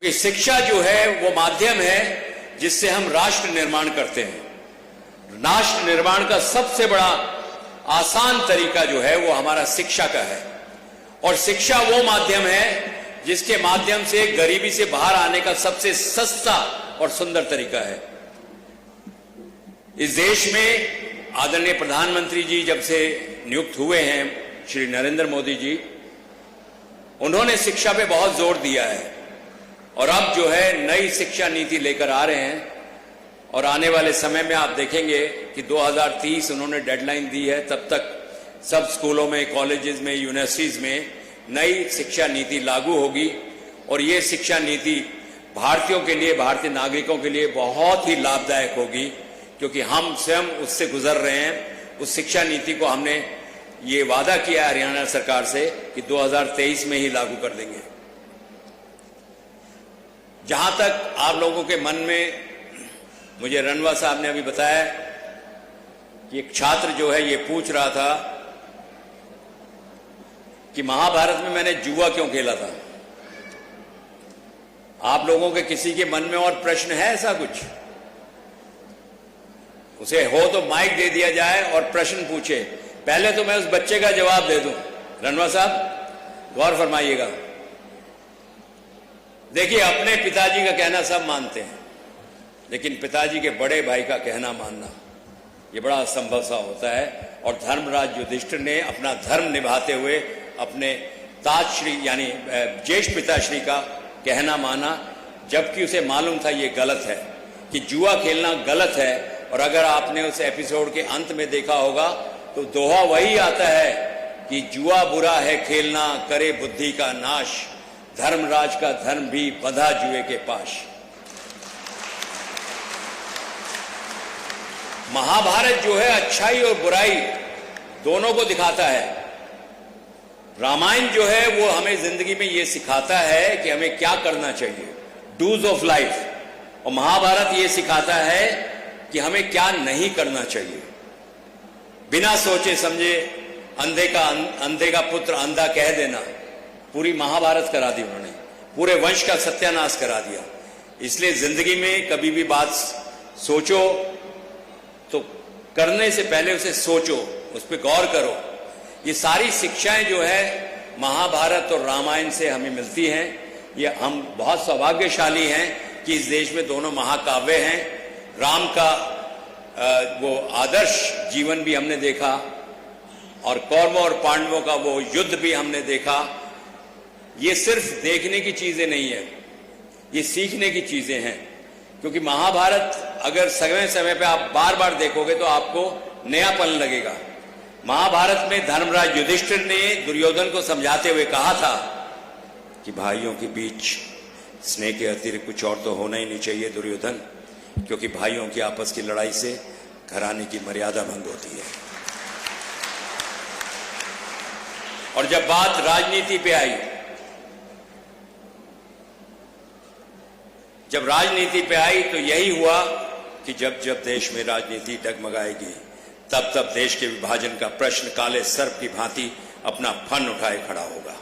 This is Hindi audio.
कि शिक्षा जो है वो माध्यम है जिससे हम राष्ट्र निर्माण करते हैं। राष्ट्र निर्माण का सबसे बड़ा आसान तरीका जो है वो हमारा शिक्षा का है, और शिक्षा वो माध्यम है जिसके माध्यम से गरीबी से बाहर आने का सबसे सस्ता और सुंदर तरीका है। इस देश में आदरणीय प्रधानमंत्री जी जब से नियुक्त हुए हैं, श्री नरेंद्र मोदी जी, उन्होंने शिक्षा पे बहुत जोर दिया है और अब जो है नई शिक्षा नीति लेकर आ रहे हैं। और आने वाले समय में आप देखेंगे कि 2030 उन्होंने डेडलाइन दी है, तब तक सब स्कूलों में, कॉलेजेस में, यूनिवर्सिटीज में नई शिक्षा नीति लागू होगी। और ये शिक्षा नीति भारतीयों के लिए, भारतीय नागरिकों के लिए बहुत ही लाभदायक होगी, क्योंकि हम स्वयं उससे गुजर रहे हैं। उस शिक्षा नीति को हमने ये वादा किया है हरियाणा सरकार से कि 2023 में ही लागू कर देंगे। जहां तक आप लोगों के मन में, मुझे रणवा साहब ने अभी बताया कि एक छात्र जो है ये पूछ रहा था कि महाभारत में मैंने जुआ क्यों खेला था। आप लोगों के किसी के मन में और प्रश्न है ऐसा कुछ? उसे हो तो माइक दे दिया जाए और प्रश्न पूछे। पहले तो मैं उस बच्चे का जवाब दे दूं। रणवा साहब गौर फरमाइएगा। देखिए, अपने पिताजी का कहना सब मानते हैं, लेकिन पिताजी के बड़े भाई का कहना मानना ये बड़ा असंभव सा होता है। और धर्मराज युधिष्ठिर ने अपना धर्म निभाते हुए अपने ताजश्री यानी ज्येष्ठ पिताश्री का कहना माना, जबकि उसे मालूम था ये गलत है, कि जुआ खेलना गलत है। और अगर आपने उस एपिसोड के अंत में देखा होगा तो दोहा वही आता है कि जुआ बुरा है खेलना, करे बुद्धि का नाश, धर्मराज का धर्म भी बंधा जुए के पाश। महाभारत जो है अच्छाई और बुराई दोनों को दिखाता है। रामायण जो है वो हमें जिंदगी में ये सिखाता है कि हमें क्या करना चाहिए, डूज ऑफ लाइफ। और महाभारत ये सिखाता है कि हमें क्या नहीं करना चाहिए। बिना सोचे समझे अंधे का पुत्र अंधा कह देना, पूरी महाभारत करा दी उन्होंने, पूरे वंश का सत्यानाश करा दिया। इसलिए जिंदगी में कभी भी बात सोचो तो करने से पहले उसे सोचो, उस पर गौर करो। ये सारी शिक्षाएं जो है महाभारत और रामायण से हमें मिलती हैं। ये हम बहुत सौभाग्यशाली हैं कि इस देश में दोनों महाकाव्य हैं। राम का वो आदर्श जीवन भी हमने देखा, और कौरवों और पांडवों का वो युद्ध भी हमने देखा। ये सिर्फ देखने की चीजें नहीं है, ये सीखने की चीजें हैं। क्योंकि महाभारत अगर समय समय पे आप बार बार देखोगे तो आपको नयापन लगेगा। महाभारत में धर्मराज युधिष्ठिर ने दुर्योधन को समझाते हुए कहा था कि भाइयों के बीच स्नेह के अतिरिक्त कुछ और तो होना ही नहीं चाहिए दुर्योधन, क्योंकि भाइयों की आपस की लड़ाई से घराने की मर्यादा भंग होती है। और जब बात राजनीति पे आई, जब राजनीति पे आई तो यही हुआ कि जब जब देश में राजनीति डगमगाएगी तब तब देश के विभाजन का प्रश्न काले सर्प की भांति अपना फन उठाए खड़ा होगा।